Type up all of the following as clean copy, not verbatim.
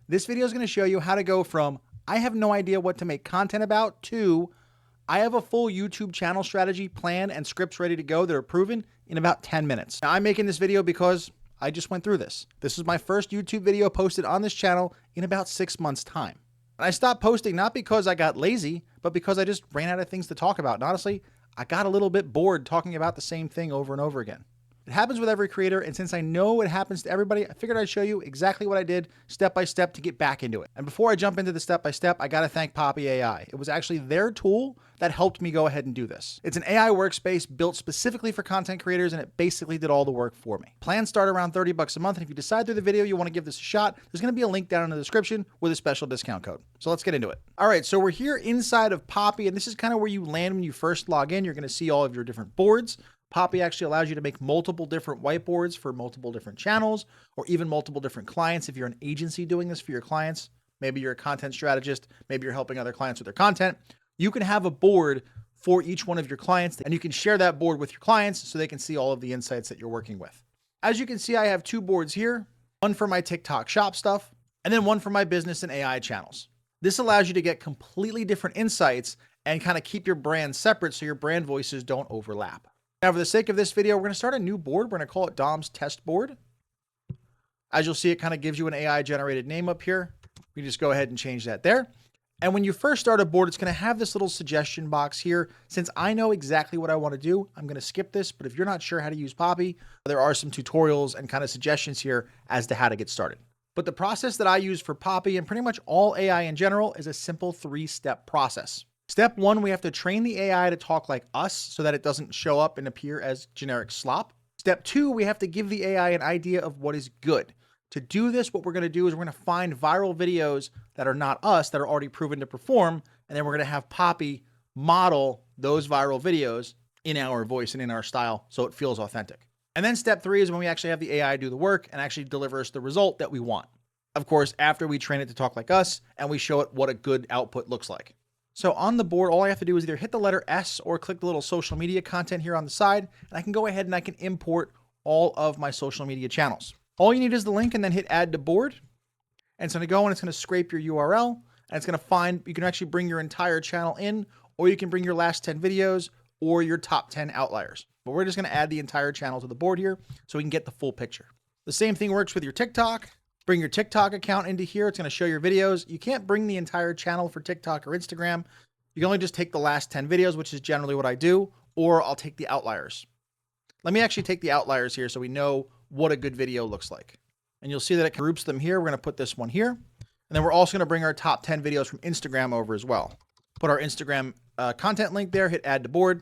This video is going to show you how to go from I have no idea what to make content about to I have a full YouTube channel strategy, plan, and scripts ready to go that are proven in about 10 minutes. Now, I'm making this video because I just went through this. This is my first YouTube video posted on this channel in about 6 months' time. And I stopped posting not because I got lazy, but because I just ran out of things to talk about. And honestly, I got a little bit bored talking about the same thing over and over again. It happens with every creator, and since I know it happens to everybody, I figured I'd show you exactly what I did step by step to get back into it. And before I jump into the step by step, I gotta thank Poppy AI. It was actually their tool that helped me go ahead and do this. It's an AI workspace built specifically for content creators, and it basically did all the work for me. Plans start around $30 a month, and if you decide through the video you wanna give this a shot, there's gonna be a link down in the description with a special discount code. So let's get into it. All right, so we're here inside of Poppy, and this is kind of where you land when you first log in. You're gonna see all of your different boards. Poppy actually allows you to make multiple different whiteboards for multiple different channels or even multiple different clients. If you're an agency doing this for your clients, maybe you're a content strategist, maybe you're helping other clients with their content, you can have a board for each one of your clients and you can share that board with your clients so they can see all of the insights that you're working with. As you can see, I have two boards here, one for my TikTok shop stuff and then one for my business and AI channels. This allows you to get completely different insights and kind of keep your brand separate so your brand voices don't overlap. Now, for the sake of this video, we're going to start a new board. We're going to call it Dom's Test Board. As you'll see, it kind of gives you an AI-generated name up here. We just go ahead and change that there. And when you first start a board, it's going to have this little suggestion box here. Since I know exactly what I want to do, I'm going to skip this. But if you're not sure how to use Poppy, there are some tutorials and kind of suggestions here as to how to get started. But the process that I use for Poppy and pretty much all AI in general is a simple 3-step process. Step 1, we have to train the AI to talk like us so that it doesn't show up and appear as generic slop. Step 2, we have to give the AI an idea of what is good. To do this, what we're going to do is we're going to find viral videos that are not us, that are already proven to perform, and then we're going to have Poppy model those viral videos in our voice and in our style so it feels authentic. And then step 3 is when we actually have the AI do the work and actually deliver us the result that we want. Of course, after we train it to talk like us and we show it what a good output looks like. So on the board, all I have to do is either hit the letter S or click the little social media content here on the side, and I can go ahead and I can import all of my social media channels. All you need is the link and then hit add to board. And it's going to go and it's going to scrape your URL and it's going to find, you can actually bring your entire channel in, or you can bring your last 10 videos or your top 10 outliers. But we're just going to add the entire channel to the board here so we can get the full picture. The same thing works with your TikTok. Bring your TikTok account into here. It's going to show your videos. You can't bring the entire channel for TikTok or Instagram. You can only just take the last 10 videos, which is generally what I do, or I'll take the outliers. Let me actually take the outliers here so we know what a good video looks like. And you'll see that it groups them here. We're going to put this one here. And then we're also going to bring our top 10 videos from Instagram over as well. Put our Instagram content link there, hit add to board,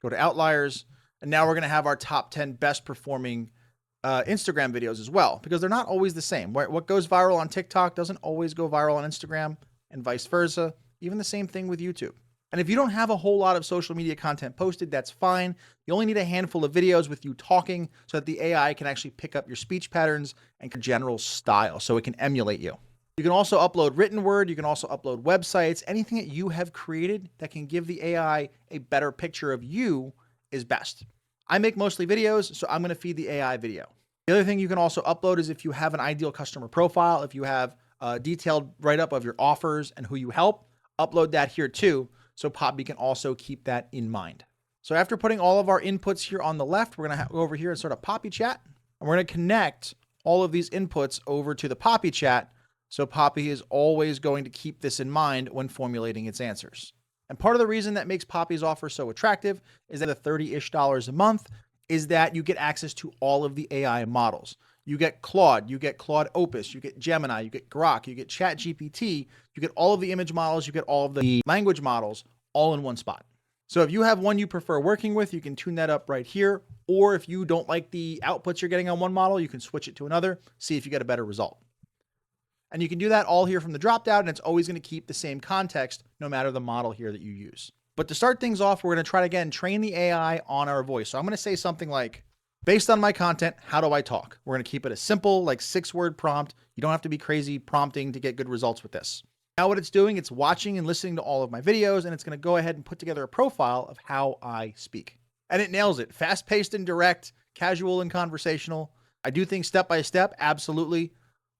go to outliers. And now we're going to have our top 10 best performing Instagram videos as well, because they're not always the same. What goes viral on TikTok doesn't always go viral on Instagram and vice versa. Even the same thing with YouTube. And if you don't have a whole lot of social media content posted, that's fine. You only need a handful of videos with you talking so that the AI can actually pick up your speech patterns and your general style so it can emulate you. You can also upload written word. You can also upload websites. Anything that you have created that can give the AI a better picture of you is best. I make mostly videos, so I'm going to feed the AI video. The other thing you can also upload is if you have an ideal customer profile, if you have a detailed write-up of your offers and who you help, upload that here too, so Poppy can also keep that in mind. So after putting all of our inputs here on the left, we're going to go over here and start a Poppy chat, and we're going to connect all of these inputs over to the Poppy chat, so Poppy is always going to keep this in mind when formulating its answers. And part of the reason that makes Poppy's offer so attractive is that the $30-ish a month is that you get access to all of the AI models. You get Claude, you get Claude Opus, you get Gemini, you get Grok, you get ChatGPT, you get all of the image models, you get all of the language models all in one spot. So if you have one you prefer working with, you can tune that up right here. Or if you don't like the outputs you're getting on one model, you can switch it to another, see if you get a better result. And you can do that all here from the drop down, and it's always going to keep the same context no matter the model here that you use. But to start things off, we're going to try to, again, train the AI on our voice. So I'm going to say something like, based on my content, how do I talk? We're going to keep it a simple, like 6-word prompt. You don't have to be crazy prompting to get good results with this. Now what it's doing, it's watching and listening to all of my videos, and it's going to go ahead and put together a profile of how I speak. And it nails it. Fast-paced and direct, casual and conversational. I do things step by step, absolutely.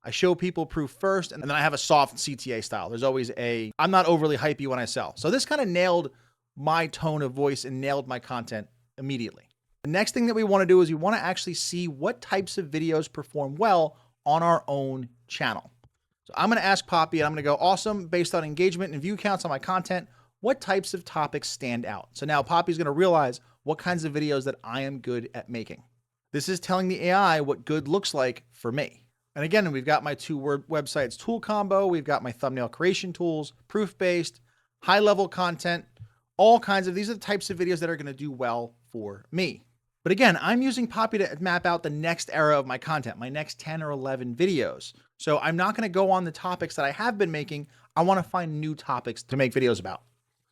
I show people proof first, and then I have a soft CTA style. There's always I'm not overly hypey when I sell. So this kind of nailed my tone of voice and nailed my content immediately. The next thing that we want to do is we want to actually see what types of videos perform well on our own channel. So I'm going to ask Poppy, and I'm going to go, awesome, based on engagement and view counts on my content, what types of topics stand out? So now Poppy's going to realize what kinds of videos that I am good at making. This is telling the AI what good looks like for me. And again, we've got my two-word websites tool combo. We've got my thumbnail creation tools, proof-based, high-level content, all kinds of, these are the types of videos that are going to do well for me. But again, I'm using Poppy to map out the next era of my content, my next 10 or 11 videos. So I'm not going to go on the topics that I have been making. I want to find new topics to make videos about.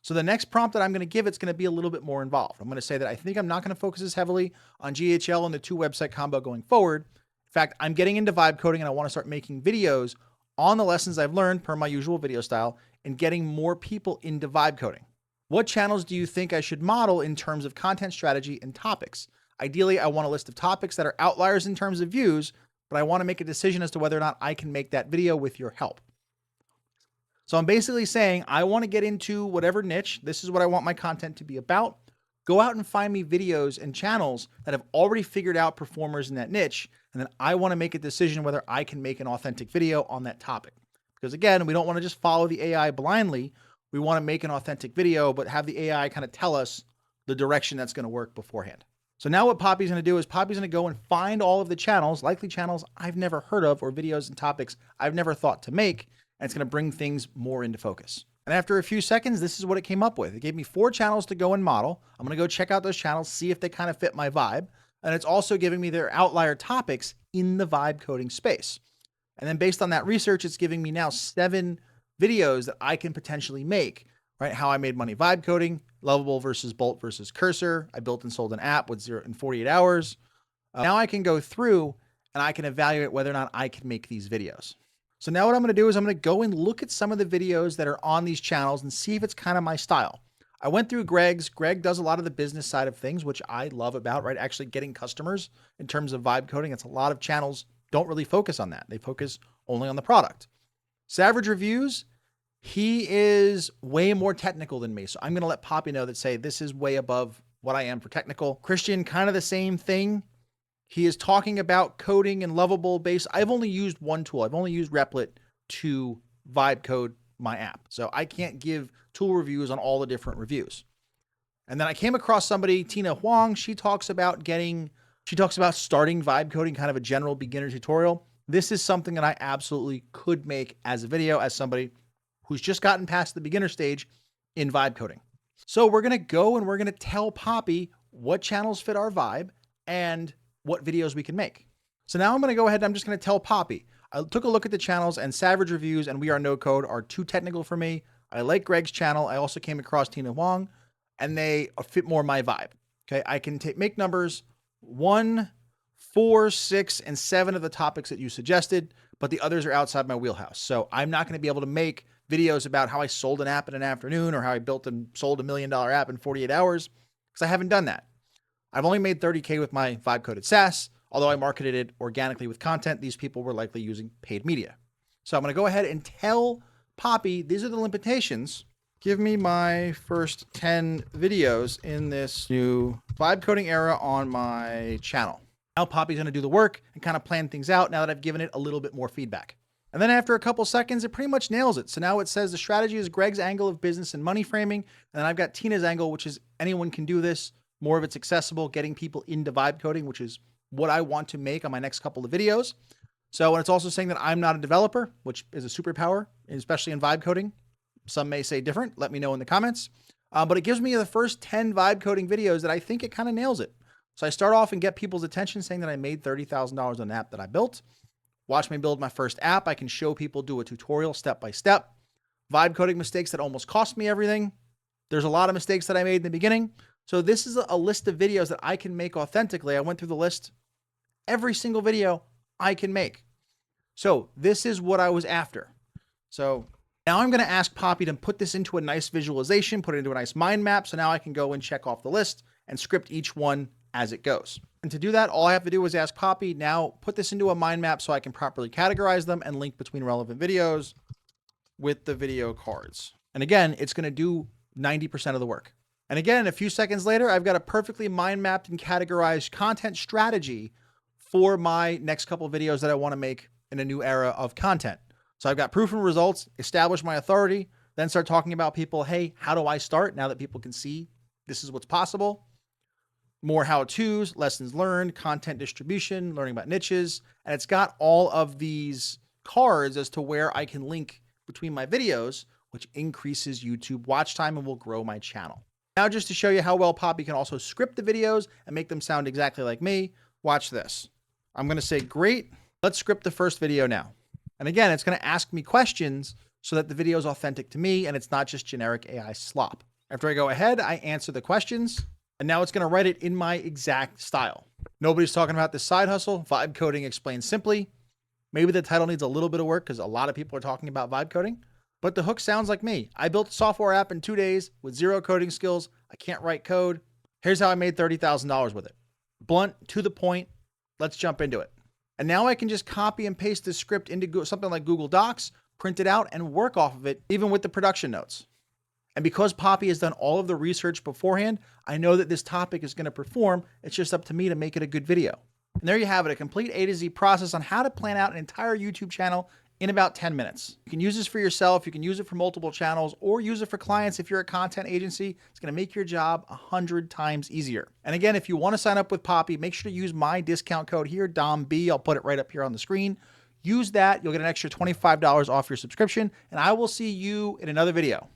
So the next prompt that I'm going to give, it's going to be a little bit more involved. I'm going to say that I think I'm not going to focus as heavily on GHL and the 2-website combo going forward. In fact, I'm getting into vibe coding and I want to start making videos on the lessons I've learned per my usual video style and getting more people into vibe coding. What channels do you think I should model in terms of content strategy and topics? Ideally, I want a list of topics that are outliers in terms of views, but I want to make a decision as to whether or not I can make that video with your help. So I'm basically saying I want to get into whatever niche. This is what I want my content to be about. Go out and find me videos and channels that have already figured out performers in that niche. And then I want to make a decision whether I can make an authentic video on that topic. Because again, we don't want to just follow the AI blindly. We want to make an authentic video, but have the AI kind of tell us the direction that's going to work beforehand. So now what Poppy's going to do is Poppy's going to go and find all of the channels, likely channels I've never heard of or videos and topics I've never thought to make. And it's going to bring things more into focus. And after a few seconds, this is what it came up with. It gave me 4 channels to go and model. I'm going to go check out those channels, see if they kind of fit my vibe. And it's also giving me their outlier topics in the vibe coding space. And then based on that research, it's giving me now 7 videos that I can potentially make, right? How I made money vibe coding, Lovable versus Bolt versus Cursor. I built and sold an app with 0 in 48 hours. Now I can go through and I can evaluate whether or not I can make these videos. So now what I'm going to do is I'm going to go and look at some of the videos that are on these channels and see if it's kind of my style. I went through Greg's. Greg does a lot of the business side of things, which I love about, right? Actually getting customers in terms of vibe coding. It's a lot of channels don't really focus on that. They focus only on the product. Savage Reviews, he is way more technical than me. So I'm going to let Poppy know that say this is way above what I am for technical. Christian, kind of the same thing. He is talking about coding and Lovable base. I've only used one tool. I've only used Replit to vibe code my app. So I can't give tool reviews on all the different reviews. And then I came across somebody, Tina Huang. She talks about starting vibe coding, kind of a general beginner tutorial. This is something that I absolutely could make as a video as somebody who's just gotten past the beginner stage in vibe coding. So we're going to go and we're going to tell Poppy what channels fit our vibe and what videos we can make. So now I'm going to go ahead and I'm just going to tell Poppy. I took a look at the channels and Savage Reviews and We Are No Code are too technical for me. I like Greg's channel. I also came across Tina Huang and they fit more my vibe. Okay. I can make numbers 1, 4, 6, and 7 of the topics that you suggested, but the others are outside my wheelhouse. So I'm not going to be able to make videos about how I sold an app in an afternoon or how I built and sold $1 million app in 48 hours because I haven't done that. I've only made 30K with my vibe coded SaaS. Although I marketed it organically with content, these people were likely using paid media. So I'm going to go ahead and tell Poppy, these are the limitations. Give me my first 10 videos in this new vibe coding era on my channel. Now Poppy's going to do the work and kind of plan things out now that I've given it a little bit more feedback. And then after a couple seconds, it pretty much nails it. So now it says the strategy is Greg's angle of business and money framing. And then I've got Tina's angle, which is anyone can do this. More of it's accessible, getting people into vibe coding, which is what I want to make on my next couple of videos. So, and it's also saying that I'm not a developer, which is a superpower, especially in vibe coding. Some may say different. Let me know in the comments. But it gives me the first 10 vibe coding videos that I think it kind of nails it. So I start off and get people's attention saying that I made $30,000 on an app that I built. Watch me build my first app. I can show people, do a tutorial step by step. Vibe coding mistakes that almost cost me everything. There's a lot of mistakes that I made in the beginning. So this is a list of videos that I can make authentically. I went through the list. Every single video I can make. So this is what I was after. So now I'm going to ask Poppy to put this into a nice visualization, put it into a nice mind map. So now I can go and check off the list and script each one as it goes. And to do that, all I have to do is ask Poppy, now put this into a mind map so I can properly categorize them and link between relevant videos with the video cards. And again, it's going to do 90% of the work. And again, a few seconds later, I've got a perfectly mind mapped and categorized content strategy for my next couple of videos that I want to make in a new era of content. So I've got proof and results, establish my authority, then start talking about people. Hey, how do I start now that people can see this is what's possible? More how-tos, lessons learned, content distribution, learning about niches. And it's got all of these cards as to where I can link between my videos, which increases YouTube watch time and will grow my channel. Now, just to show you how well Poppy can also script the videos and make them sound exactly like me, watch this. I'm going to say, great, let's script the first video now. And again, it's going to ask me questions so that the video is authentic to me and it's not just generic AI slop. After I go ahead, I answer the questions, and now it's going to write it in my exact style. Nobody's talking about this side hustle. Vibe coding explained simply. Maybe the title needs a little bit of work because a lot of people are talking about vibe coding, but the hook sounds like me. I built a software app in 2 days with 0 coding skills. I can't write code. Here's how I made $30,000 with it. Blunt, to the point. Let's jump into it. And now I can just copy and paste this script into something like Google Docs, print it out, and work off of it, even with the production notes. And because Poppy has done all of the research beforehand, I know that this topic is going to perform. It's just up to me to make it a good video. And there you have it, a complete A to Z process on how to plan out an entire YouTube channel in about 10 minutes. You can use this for yourself. You can use it for multiple channels or use it for clients. If you're a content agency, it's going to make your job 100 times easier. And again, if you want to sign up with Poppy, make sure to use my discount code here, DOMB. I'll put it right up here on the screen. Use that. You'll get an extra $25 off your subscription, and I will see you in another video.